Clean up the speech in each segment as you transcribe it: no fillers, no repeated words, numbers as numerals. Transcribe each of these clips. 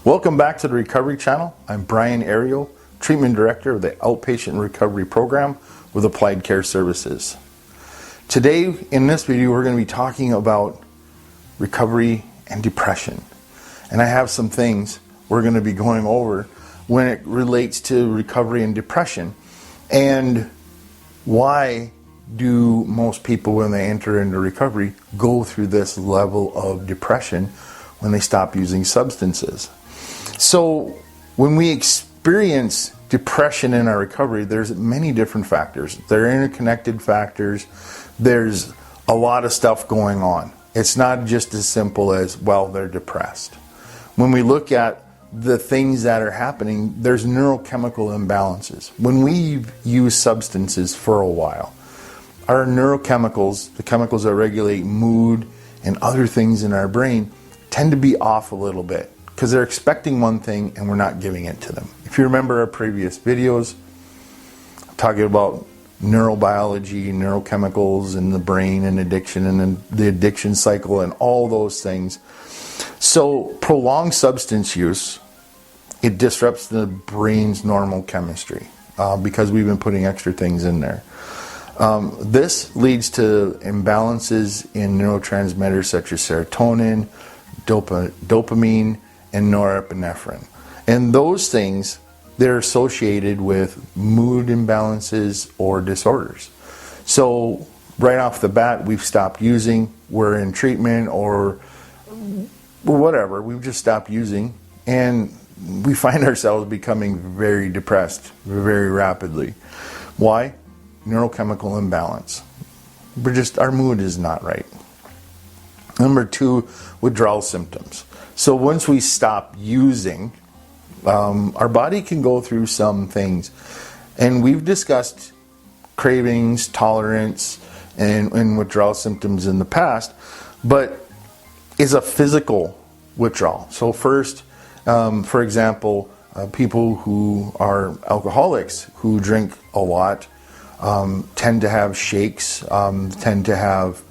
Welcome back to the Recovery Channel. I'm Brian Ariel, Treatment Director of the Outpatient Recovery Program with Applied Care Services. Today, in this video, we're going to be talking about recovery and depression. And I have some things we're going to be going over when it relates to recovery and depression. And why do most people, when they enter into recovery, go through this level of depression when they stop using substances? So when we experience depression in our recovery, there's many different factors. They're interconnected factors. There's a lot of stuff going on. It's not just as simple as, well, they're depressed. When we look at the things that are happening, there's neurochemical imbalances. When we use substances for a while, our neurochemicals, the chemicals that regulate mood and other things in our brain, tend to be off a little bit because they're expecting one thing and we're not giving it to them. If you remember our previous videos, talking about neurobiology, neurochemicals in the brain and addiction and then the addiction cycle and all those things. So prolonged substance use, it disrupts the brain's normal chemistry because we've been putting extra things in there. This leads to imbalances in neurotransmitters such as serotonin, dopamine, and norepinephrine. And those things, they're associated with mood imbalances or disorders. So right off the bat, we've stopped using, we're in treatment or whatever, we've just stopped using, and we find ourselves becoming very depressed very rapidly. Why? Neurochemical imbalance. Our mood is not right. Number 2, withdrawal symptoms. So once we stop using, our body can go through some things. And we've discussed cravings, tolerance, and withdrawal symptoms in the past, but it's a physical withdrawal. So first, for example, people who are alcoholics, who drink a lot, tend to have shakes, tend to have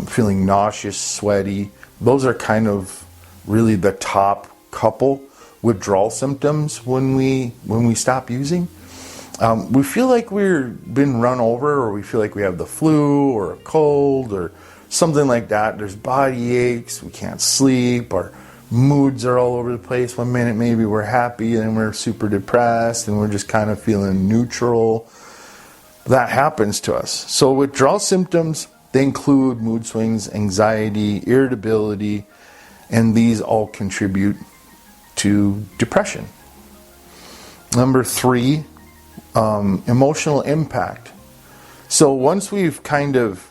feeling nauseous, sweaty. Those are kind of really the top couple withdrawal symptoms when we stop using. We feel like we've been run over, or we feel like we have the flu or a cold or something like that. There's body aches, we can't sleep, our moods are all over the place. One minute maybe we're happy and we're super depressed and we're just kind of feeling neutral. That happens to us. So withdrawal symptoms, they include mood swings, anxiety, irritability, and these all contribute to depression. Number 3, emotional impact. So once we've kind of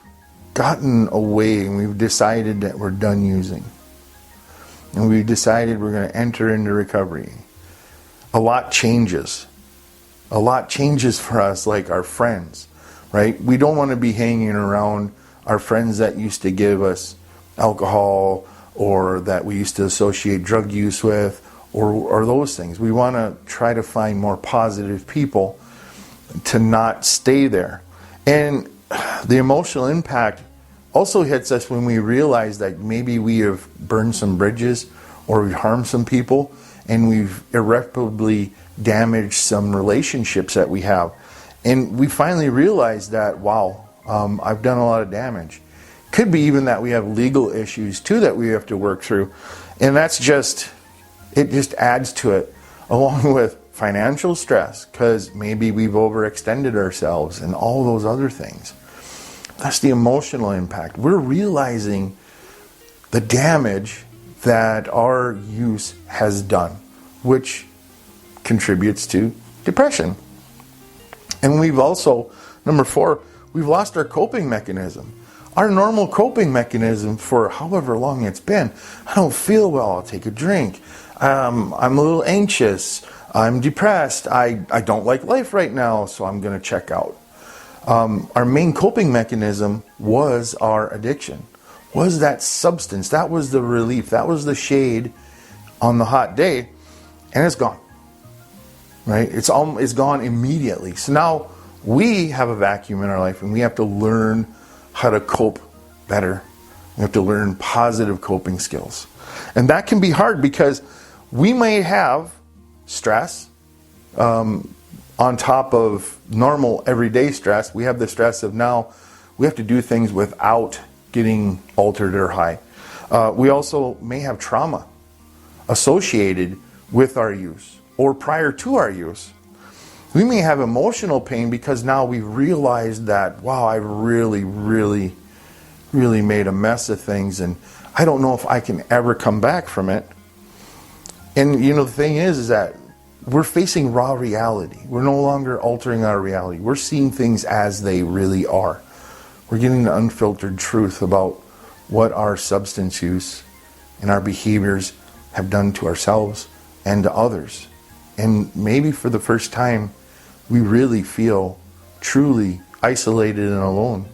gotten away and we've decided that we're done using, and we've decided we're going to enter into recovery, a lot changes. A lot changes for us, like our friends, right? We don't want to be hanging around our friends that used to give us alcohol or that we used to associate drug use with or those things. We want to try to find more positive people to not stay there. And the emotional impact also hits us when we realize that maybe we have burned some bridges or we've harmed some people and we've irreparably damaged some relationships that we have. And we finally realize that, wow, I've done a lot of damage. Could be even that we have legal issues too that we have to work through. And it just adds to it, along with financial stress, because maybe we've overextended ourselves and all those other things. That's the emotional impact. We're realizing the damage that our use has done, which contributes to depression. And we've also, number 4, we've lost our coping mechanism. Our normal coping mechanism for however long it's been. I don't feel well, I'll take a drink. I'm a little anxious. I'm depressed. I don't like life right now, so I'm going to check out. Our main coping mechanism was our addiction, was that substance. That was the relief. That was the shade on the hot day, and it's gone. Right? It's gone immediately. So now we have a vacuum in our life, and we have to learn how to cope better. We have to learn positive coping skills. And that can be hard because we may have stress on top of normal everyday stress. We have the stress of now we have to do things without getting altered or high. We also may have trauma associated with our use or prior to our use. We may have emotional pain because now we realize that, wow, I really made a mess of things and I don't know if I can ever come back from it. And the thing is that we're facing raw reality. We're no longer altering our reality. We're seeing things as they really are. We're getting the unfiltered truth about what our substance use and our behaviors have done to ourselves and to others. And maybe for the first time, we really feel truly isolated and alone.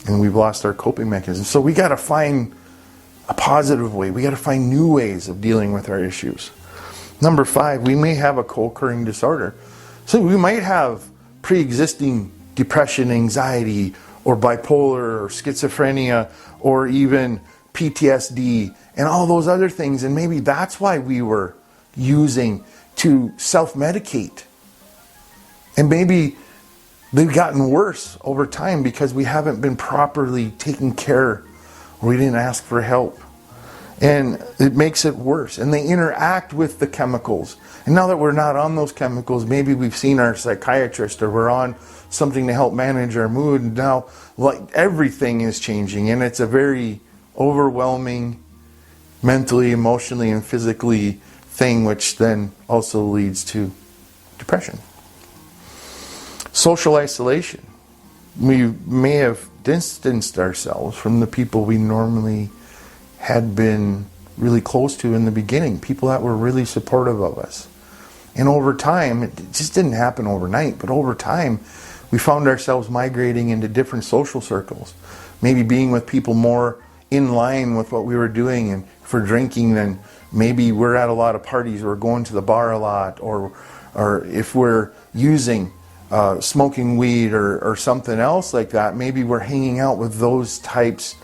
And we've lost our coping mechanisms. So we got to find a positive way. We got to find new ways of dealing with our issues. Number 5, we may have a co-occurring disorder. So we might have pre-existing depression, anxiety, or bipolar, or schizophrenia, or even PTSD, and all those other things. And maybe that's why we were using to self-medicate. And maybe they've gotten worse over time because we haven't been properly taken care, or we didn't ask for help. And it makes it worse. And they interact with the chemicals. And now that we're not on those chemicals, maybe we've seen our psychiatrist or we're on something to help manage our mood. And now everything is changing. And it's a very overwhelming mentally, emotionally, and physically thing, which then also leads to depression. Social isolation. We may have distanced ourselves from the people we normally had been really close to in the beginning, people that were really supportive of us. And over time, it just didn't happen overnight, but over time, we found ourselves migrating into different social circles. Maybe being with people more in line with what we were doing, and for drinking, then maybe we're at a lot of parties, we're going to the bar a lot, or if we're using smoking weed or something else like that, maybe we're hanging out with those types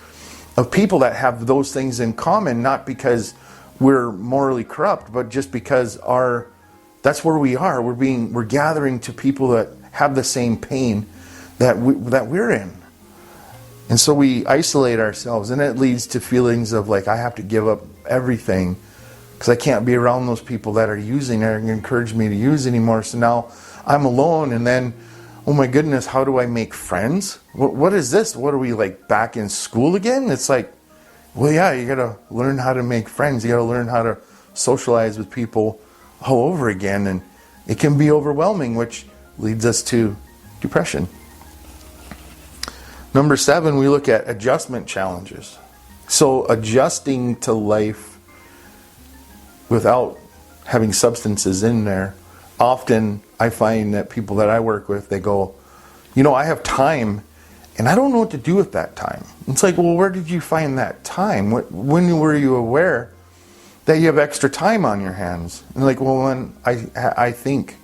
of people that have those things in common, not because we're morally corrupt, but just because that's where we are. We're gathering to people that have the same pain that we're in. And so we isolate ourselves, and it leads to feelings of like, I have to give up everything because I can't be around those people that are using or encourage me to use anymore. So now I'm alone, and then, oh my goodness, how do I make friends? What is this? What are we, like, back in school again? It's like, well, yeah, you got to learn how to make friends. You got to learn how to socialize with people all over again, and it can be overwhelming, which leads us to depression. Number 7, we look at adjustment challenges. So adjusting to life without having substances in there. Often I find that people that I work with, they go, I have time and I don't know what to do with that time. It's like, well, where did you find that time? When were you aware that you have extra time on your hands? And like, well, when I think,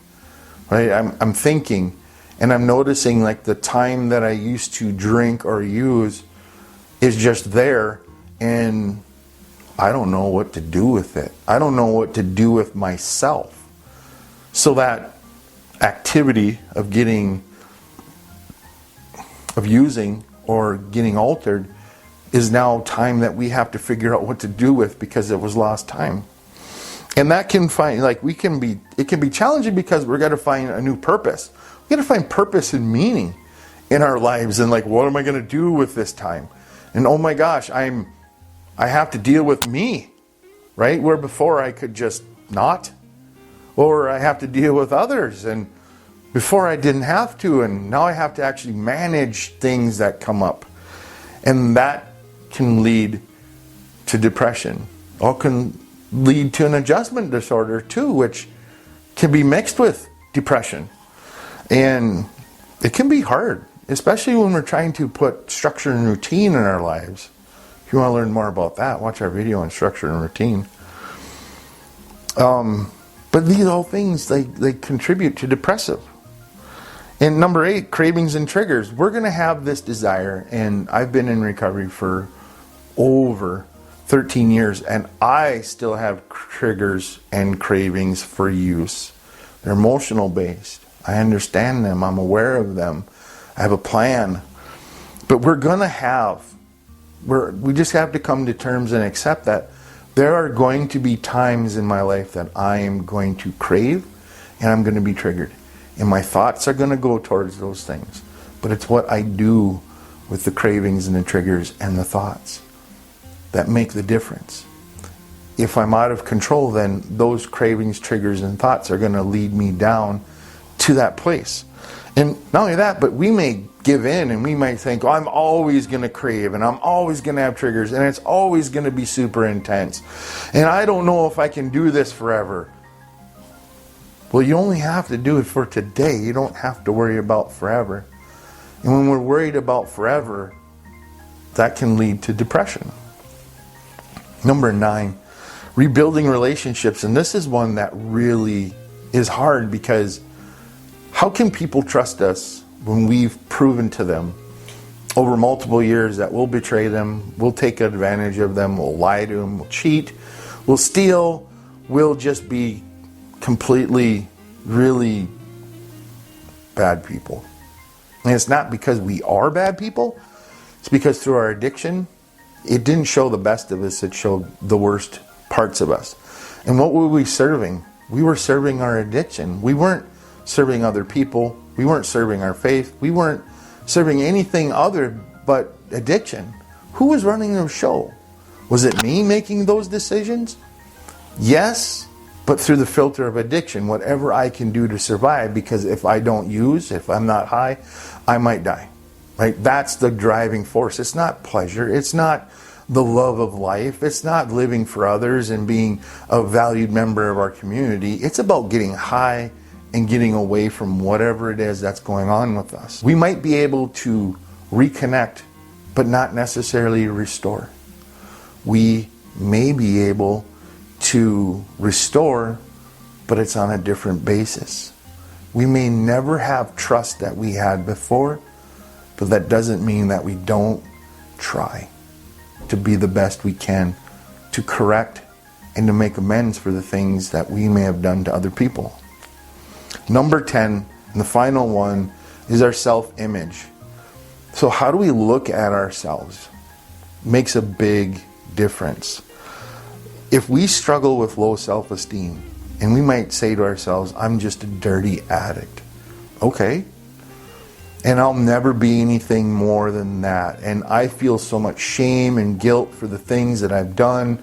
right? I'm thinking, and I'm noticing like the time that I used to drink or use is just there, and I don't know what to do with it. I don't know what to do with myself. So that activity of using or getting altered is now time that we have to figure out what to do with because it was lost time. And that can it can be challenging because we're got to find a new purpose. We got to find purpose and meaning in our lives, and like, what am I going to do with this time? And oh my gosh, I have to deal with me, right? Where before I could just not. Or I have to deal with others, and before I didn't have to, and now I have to actually manage things that come up. And that can lead to depression. Or can lead to an adjustment disorder too, which can be mixed with depression. And it can be hard, especially when we're trying to put structure and routine in our lives. If you want to learn more about that, watch our video on structure and routine. But these all things, they contribute to depressive. And number 8, cravings and triggers. We're going to have this desire, and I've been in recovery for over 13 years, and I still have triggers and cravings for use. They're emotional based. I understand them. I'm aware of them. I have a plan. But we just have to come to terms and accept that there are going to be times in my life that I am going to crave and I'm going to be triggered. And my thoughts are going to go towards those things. But it's what I do with the cravings and the triggers and the thoughts that make the difference. If I'm out of control, then those cravings, triggers, and thoughts are going to lead me down to that place. And not only that, but we may give in and we might think, oh, I'm always going to crave and I'm always going to have triggers and it's always going to be super intense. And I don't know if I can do this forever. Well, you only have to do it for today. You don't have to worry about forever. And when we're worried about forever, that can lead to depression. Number 9, rebuilding relationships. And this is one that really is hard, because how can people trust us when we've proven to them over multiple years that we'll betray them, we'll take advantage of them, we'll lie to them, we'll cheat, we'll steal, we'll just be completely, really bad people. And it's not because we are bad people, it's because through our addiction, it didn't show the best of us, it showed the worst parts of us. And what were we serving? We were serving our addiction. We weren't serving other people. We weren't serving our faith. We weren't serving anything other but addiction. Who was running the show? Was it me making those decisions? Yes, but through the filter of addiction, whatever I can do to survive, because if I don't use, if I'm not high, I might die. Right? That's the driving force. It's not pleasure. It's not the love of life. It's not living for others and being a valued member of our community. It's about getting high and getting away from whatever it is that's going on with us. We might be able to reconnect, but not necessarily restore. We may be able to restore, but it's on a different basis. We may never have trust that we had before, but that doesn't mean that we don't try to be the best we can, to correct and to make amends for the things that we may have done to other people. Number 10, and the final one, is our self-image. So how do we look at ourselves? Makes a big difference. If we struggle with low self-esteem, and we might say to ourselves, I'm just a dirty addict. Okay. And I'll never be anything more than that. And I feel so much shame and guilt for the things that I've done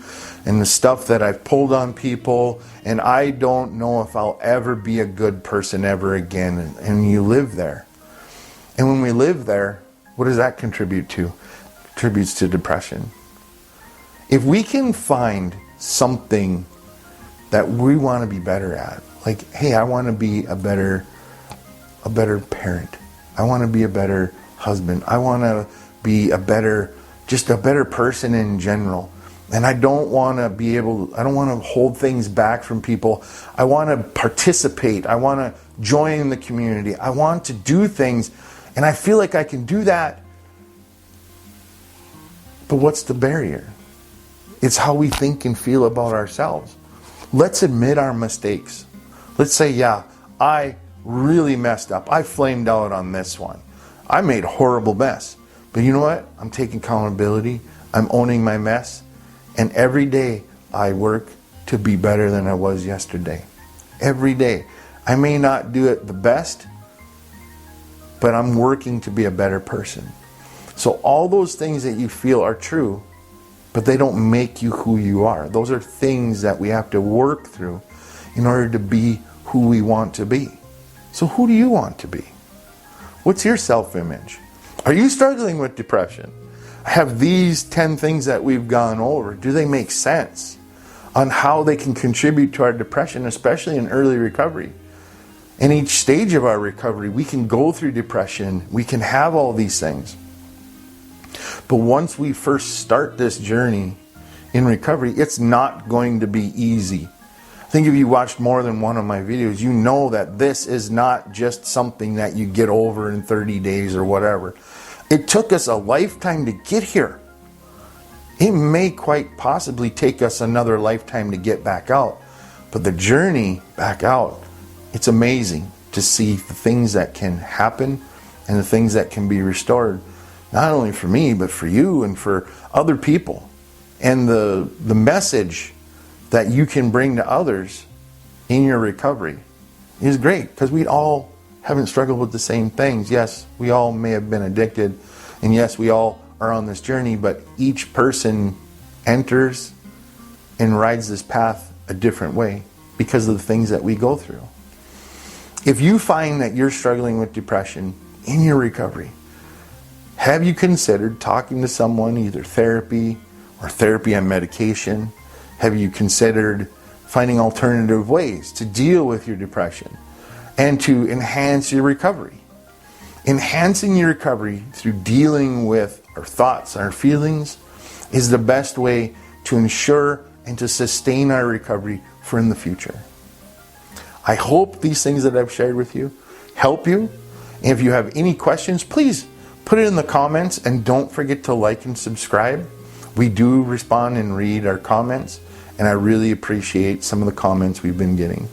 and the stuff that I've pulled on people. And I don't know if I'll ever be a good person ever again. And you live there. And when we live there, what does that contribute to? It contributes to depression. If we can find something that we want to be better at, like, hey, I want to be a better parent. I want to be a better husband. I want to be just a better person in general. And I don't want to hold things back from people. I want to participate. I want to join the community. I want to do things. And I feel like I can do that. But what's the barrier? It's how we think and feel about ourselves. Let's admit our mistakes. Let's say, yeah, I really messed up. I flamed out on this one. I made a horrible mess. But you know what? I'm taking accountability. I'm owning my mess. And every day I work to be better than I was yesterday. Every day. I may not do it the best, but I'm working to be a better person. So all those things that you feel are true, but they don't make you who you are. Those are things that we have to work through in order to be who we want to be. So who do you want to be? What's your self-image? Are you struggling with depression? Have these 10 things that we've gone over, do they make sense on how they can contribute to our depression, especially in early recovery? In each stage of our recovery, we can go through depression, we can have all these things. But once we first start this journey in recovery, it's not going to be easy. I think if you watched more than one of my videos, you know that this is not just something that you get over in 30 days or whatever. It took us a lifetime to get here. It may quite possibly take us another lifetime to get back out, but the journey back out, it's amazing to see the things that can happen and the things that can be restored, not only for me, but for you and for other people. And the message that you can bring to others in your recovery is great, because we all haven't struggled with the same things. Yes, we all may have been addicted, and yes, we all are on this journey, but each person enters and rides this path a different way because of the things that we go through. If you find that you're struggling with depression in your recovery, have you considered talking to someone, either therapy or therapy and medication? Have you considered finding alternative ways to deal with your depression and to enhance your recovery? Enhancing your recovery through dealing with our thoughts, our feelings, is the best way to ensure and to sustain our recovery for in the future. I hope these things that I've shared with you help you. And if you have any questions, please put it in the comments, and don't forget to like and subscribe. We do respond and read our comments, and I really appreciate some of the comments we've been getting.